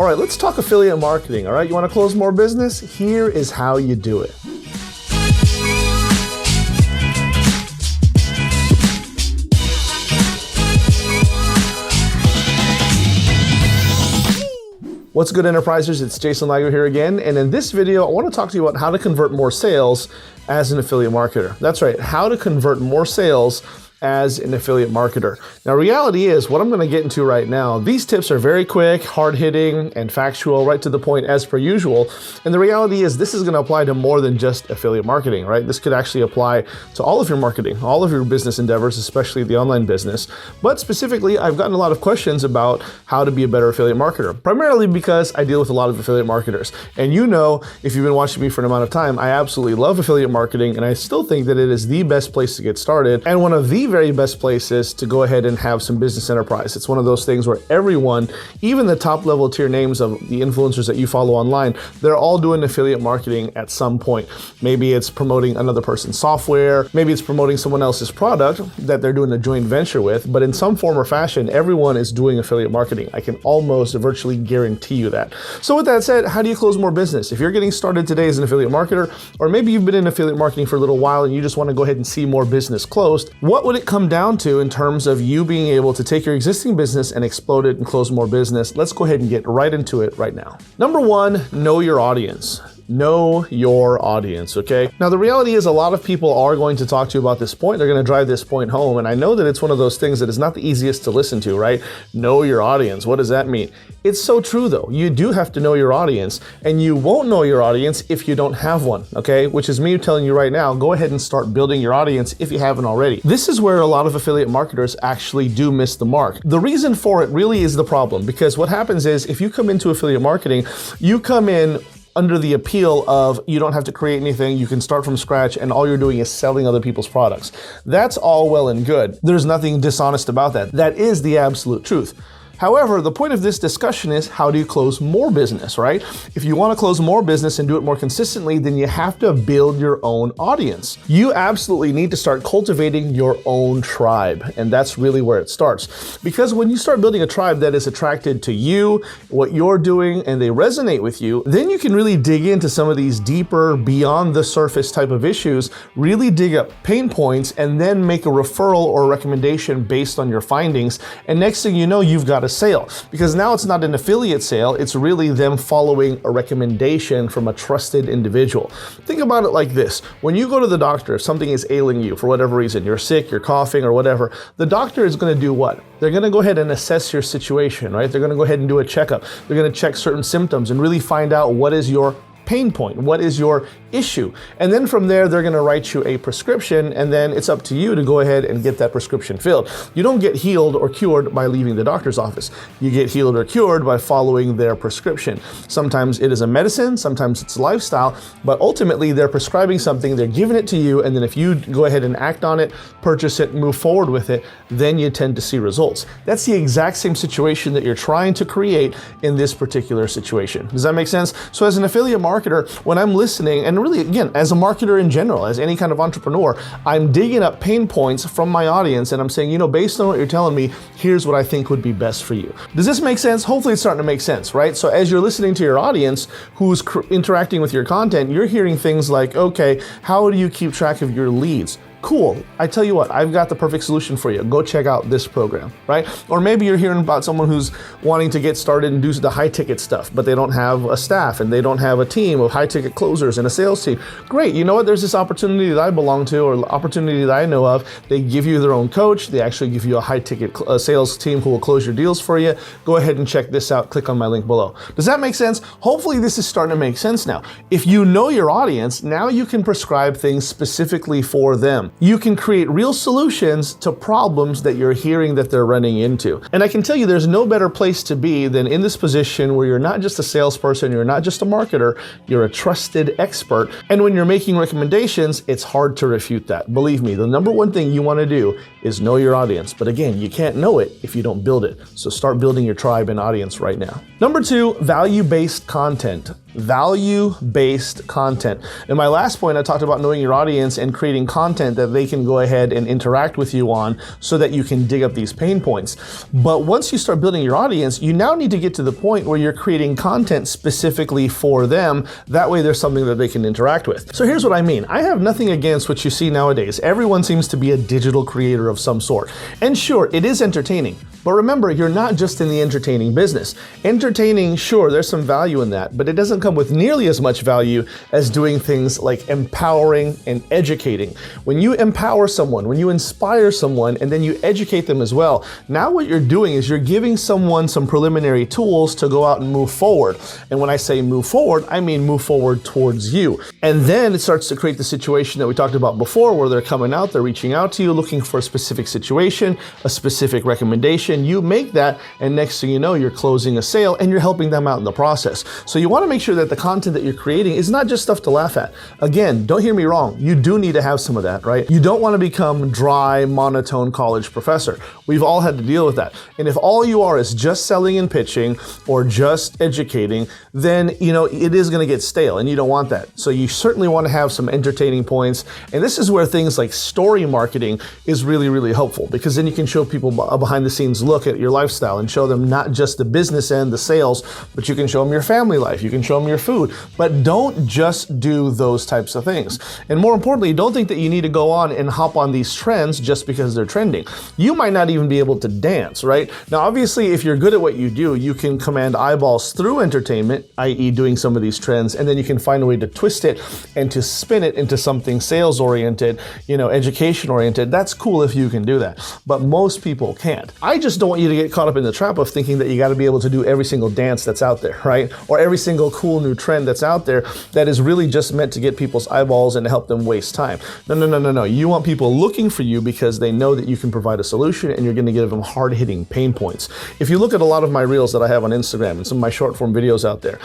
right, let's talk affiliate marketing. All right, you want to close more business? Here is how you do it. What's good, enterprisers? It's Jason Lago here again, and in this video, I want to talk to you about how to convert more sales as an affiliate marketer. That's right, how to convert more sales as an affiliate marketer. Now, reality is, what I'm going to get into right now, these tips are very quick, hard-hitting, and factual, right to the point as per usual. And the reality is, this is going to apply to more than just affiliate marketing, right? This could actually apply to all of your marketing, all of your business endeavors, especially the online business. But specifically, I've gotten a lot of questions about how to be a better affiliate marketer, primarily because I deal with a lot of affiliate marketers. And you know, if you've been watching me for an amount of time, I absolutely love affiliate marketing, and I still think that it is the best place to get started, and one of the very best places to go ahead and have some business enterprise. It's one of those things where everyone, even the top level tier names of the influencers that you follow online, they're all doing affiliate marketing at some point. Maybe it's promoting another person's software, maybe it's promoting someone else's product that they're doing a joint venture with, but in some form or fashion, everyone is doing affiliate marketing. I can almost virtually guarantee you that. So with that said, how do you close more business? If you're getting started today as an affiliate marketer, or maybe you've been in affiliate marketing for a little while and you just want to go ahead and see more business closed, what would it come down to in terms of you being able to take your existing business and explode it and close more business? Let's go ahead and get right into it right now. Number one, know your audience. Know your audience, okay? Now, the reality is a lot of people are going to talk to you about this point. They're going to drive this point home. And I know that it's one of those things that is not the easiest to listen to, right? Know your audience. What does that mean? It's so true, though. You do have to know your audience, and you won't know your audience if you don't have one, okay? Which is me telling you right now, go ahead and start building your audience if you haven't already. This is where a lot of affiliate marketers actually do miss the mark. The reason for it really is the problem, because what happens is if you come into affiliate marketing, you come in under the appeal of you don't have to create anything, you can start from scratch, and all you're doing is selling other people's products. That's all well and good. There's nothing dishonest about that. That is the absolute truth. However, the point of this discussion is how do you close more business, right? If you want to close more business and do it more consistently, then you have to build your own audience. You absolutely need to start cultivating your own tribe, and that's really where it starts. Because when you start building a tribe that is attracted to you, what you're doing, and they resonate with you, then you can really dig into some of these deeper, beyond the surface type of issues, really dig up pain points, and then make a referral or recommendation based on your findings. And next thing you know, you've got a sale, because now it's not an affiliate sale, it's really them following a recommendation from a trusted individual. Think about it like this. When you go to the doctor, if something is ailing you for whatever reason, you're sick, you're coughing or whatever, the doctor is going to do what? They're going to go ahead and assess your situation, right? They're going to go ahead and do a checkup. They're going to check certain symptoms and really find out what is your pain point, what is your issue. And then from there, they're gonna write you a prescription, and then it's up to you to go ahead and get that prescription filled. You don't get healed or cured by leaving the doctor's office. You get healed or cured by following their prescription. Sometimes it is a medicine, sometimes it's a lifestyle, but ultimately they're prescribing something, they're giving it to you, and then if you go ahead and act on it, purchase it, move forward with it, then you tend to see results. That's the exact same situation that you're trying to create in this particular situation. Does that make sense? So as an affiliate marketer, when I'm listening, and really, again, as a marketer in general, as any kind of entrepreneur, I'm digging up pain points from my audience, and I'm saying, you know, based on what you're telling me, here's what I think would be best for you. Does this make sense? Hopefully it's starting to make sense, right? So as you're listening to your audience who's interacting with your content, you're hearing things like, okay, how do you keep track of your leads? Cool. I tell you what, I've got the perfect solution for you. Go check out this program, right? Or maybe you're hearing about someone who's wanting to get started and do the high ticket stuff, but they don't have a staff and they don't have a team of high ticket closers and a sales team. Great. You know what? There's this opportunity that I belong to, or opportunity that I know of. They give you their own coach. They actually give you a high ticket sales team who will close your deals for you. Go ahead and check this out. Click on my link below. Does that make sense? Hopefully this is starting to make sense now. If you know your audience, now you can prescribe things specifically for them. You can create real solutions to problems that you're hearing that they're running into. And I can tell you there's no better place to be than in this position where you're not just a salesperson, you're not just a marketer, you're a trusted expert. And when you're making recommendations, it's hard to refute that. Believe me, the number one thing you want to do is know your audience. But again, you can't know it if you don't build it. So start building your tribe and audience right now. Number two, value-based content. value-based content. In my last point, I talked about knowing your audience and creating content that they can go ahead and interact with you on so that you can dig up these pain points. But once you start building your audience, you now need to get to the point where you're creating content specifically for them. That way there's something that they can interact with. So here's what I mean. I have nothing against what you see nowadays. Everyone seems to be a digital creator of some sort. And sure, it is entertaining. But remember, you're not just in the entertaining business. Entertaining, sure, there's some value in that, but it doesn't come with nearly as much value as doing things like empowering and educating. When you empower someone, when you inspire someone, and then you educate them as well, now what you're doing is you're giving someone some preliminary tools to go out and move forward. And when I say move forward, I mean move forward towards you. And then it starts to create the situation that we talked about before, where they're coming out, they're reaching out to you, looking for a specific situation, a specific recommendation. You make that, and next thing you know, you're closing a sale and you're helping them out in the process. So you want to make sure that the content that you're creating is not just stuff to laugh at. Again, don't hear me wrong. You do need to have some of that, right? You don't want to become dry, monotone college professor. We've all had to deal with that. And if all you are is just selling and pitching or just educating, then it is going to get stale, and you don't want that. So you certainly want to have some entertaining points. And this is where things like story marketing is really, really helpful, because then you can show people a behind the scenes look at your lifestyle and show them not just the business end, the sales, but you can show them your family life, you can show them your food. But don't just do those types of things. And more importantly, don't think that you need to go on and hop on these trends just because they're trending. You might not even be able to dance, right? Now, obviously, if you're good at what you do, you can command eyeballs through entertainment, i.e. doing some of these trends, and then you can find a way to twist it and to spin it into something sales-oriented, education-oriented. That's cool if you can do that. But most people can't. I just don't want you to get caught up in the trap of thinking that you got to be able to do every single dance that's out there, right? Or every single cool new trend that's out there that is really just meant to get people's eyeballs and to help them waste time. No. You want people looking for you because they know that you can provide a solution, and you're going to give them hard-hitting pain points. If you look at a lot of my reels that I have on Instagram and some of my short-form videos out there,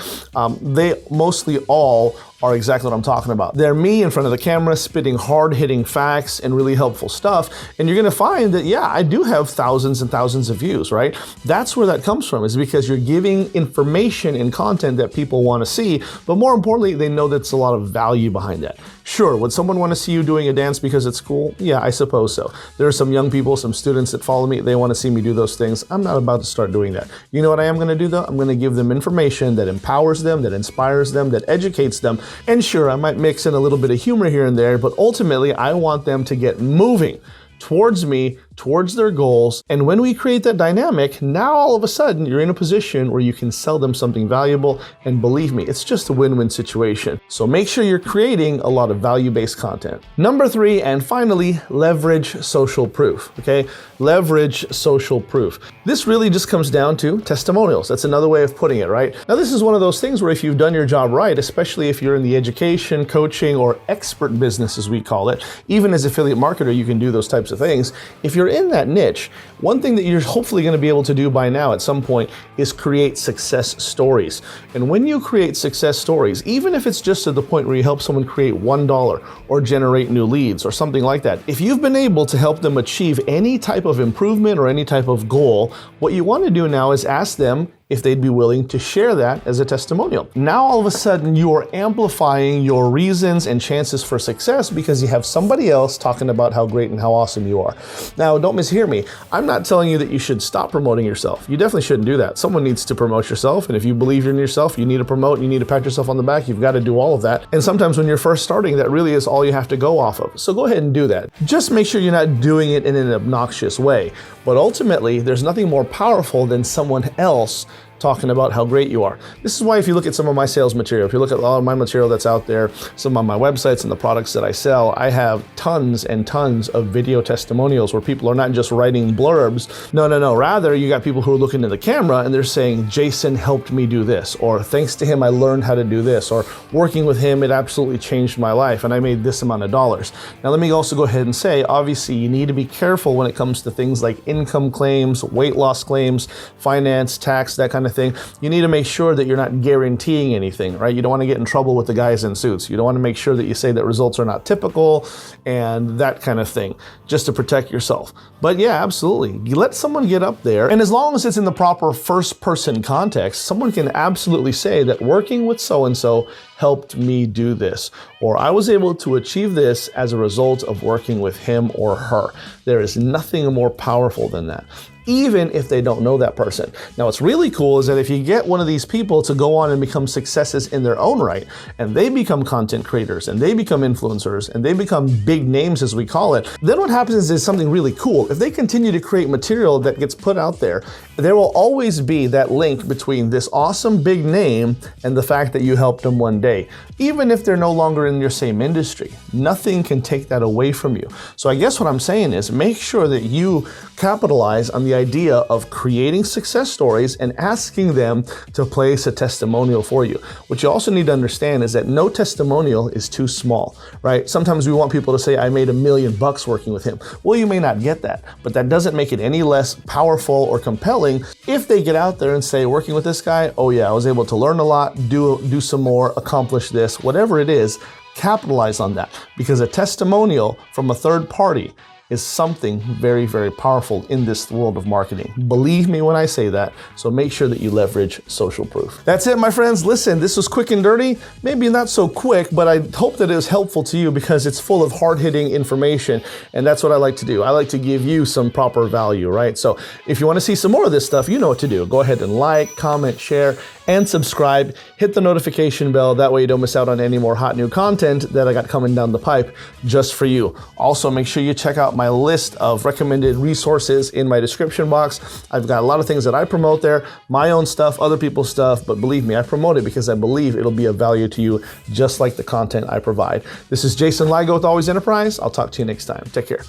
they mostly all are exactly what I'm talking about. They're me in front of the camera spitting hard-hitting facts and really helpful stuff, and you're gonna find that, yeah, I do have thousands and thousands of views, right? That's where that comes from, is because you're giving information and content that people wanna see, but more importantly, they know that's a lot of value behind that. Sure, would someone want to see you doing a dance because it's cool? Yeah, I suppose so. There are some young people, some students that follow me, they want to see me do those things. I'm not about to start doing that. You know what I am going to do though? I'm going to give them information that empowers them, that inspires them, that educates them. And sure, I might mix in a little bit of humor here and there, but ultimately I want them to get moving towards me, towards their goals. And when we create that dynamic, now all of a sudden you're in a position where you can sell them something valuable. And believe me, it's just a win-win situation. So make sure you're creating a lot of value-based content. Number 3, and finally, leverage social proof, okay? Leverage social proof. This really just comes down to testimonials. That's another way of putting it, right? Now, this is one of those things where if you've done your job right, especially if you're in the education, coaching, or expert business, as we call it, even as affiliate marketer, you can do those types of things. If you're in that niche, one thing that you're hopefully going to be able to do by now at some point is create success stories. And when you create success stories, even if it's just to the point where you help someone create $1 or generate new leads or something like that, if you've been able to help them achieve any type of improvement or any type of goal, what you want to do now is ask them if they'd be willing to share that as a testimonial. Now all of a sudden you are amplifying your reasons and chances for success because you have somebody else talking about how great and how awesome you are. Now don't mishear me. I'm not telling you that you should stop promoting yourself. You definitely shouldn't do that. Someone needs to promote yourself, and if you believe in yourself, you need to promote, you need to pat yourself on the back, you've got to do all of that. And sometimes when you're first starting, that really is all you have to go off of. So go ahead and do that. Just make sure you're not doing it in an obnoxious way. But ultimately, there's nothing more powerful than someone else talking about how great you are. This is why if you look at some of my sales material, if you look at all of my material that's out there, some of my websites and the products that I sell, I have tons and tons of video testimonials where people are not just writing blurbs. No. Rather, you got people who are looking at the camera and they're saying, Jason helped me do this, or thanks to him, I learned how to do this, or working with him, it absolutely changed my life and I made this amount of dollars. Now, let me also go ahead and say, obviously, you need to be careful when it comes to things like income claims, weight loss claims, finance, tax, that kind of of thing, you need to make sure that you're not guaranteeing anything, right? You don't want to get in trouble with the guys in suits. You don't want to make sure that you say that results are not typical and that kind of thing, just to protect yourself. But yeah, absolutely. You let someone get up there, and as long as it's in the proper first-person context, someone can absolutely say that working with so-and-so helped me do this, or I was able to achieve this as a result of working with him or her. There is nothing more powerful than that, even if they don't know that person. Now, what's really cool is that if you get one of these people to go on and become successes in their own right, and they become content creators, and they become influencers, and they become big names, as we call it, then what happens is something really cool. If they continue to create material that gets put out there, there will always be that link between this awesome big name and the fact that you helped them one day. Even if they're no longer in your same industry, nothing can take that away from you. So I guess what I'm saying is make sure that you capitalize on the idea of creating success stories and asking them to place a testimonial for you. What you also need to understand is that no testimonial is too small, right? Sometimes we want people to say, I made $1 million working with him. Well, you may not get that, but that doesn't make it any less powerful or compelling if they get out there and say, working with this guy, oh yeah, I was able to learn a lot, do some more, accomplish this, whatever it is. Capitalize on that, because a testimonial from a third party is something very, very powerful in this world of marketing. Believe me when I say that, so make sure that you leverage social proof. That's it, my friends. Listen, this was quick and dirty. Maybe not so quick, but I hope that it was helpful to you because it's full of hard-hitting information, and that's what I like to do. I like to give you some proper value, right? So if you want to see some more of this stuff, you know what to do. Go ahead and like, comment, share, and subscribe. Hit the notification bell. That way you don't miss out on any more hot new content that I got coming down the pipe just for you. Also, make sure you check out my list of recommended resources in my description box. I've got a lot of things that I promote there, my own stuff, other people's stuff, but believe me, I promote it because I believe it'll be of value to you, just like the content I provide. This is Jason Ligo with Always Enterprise. I'll talk to you next time. Take care.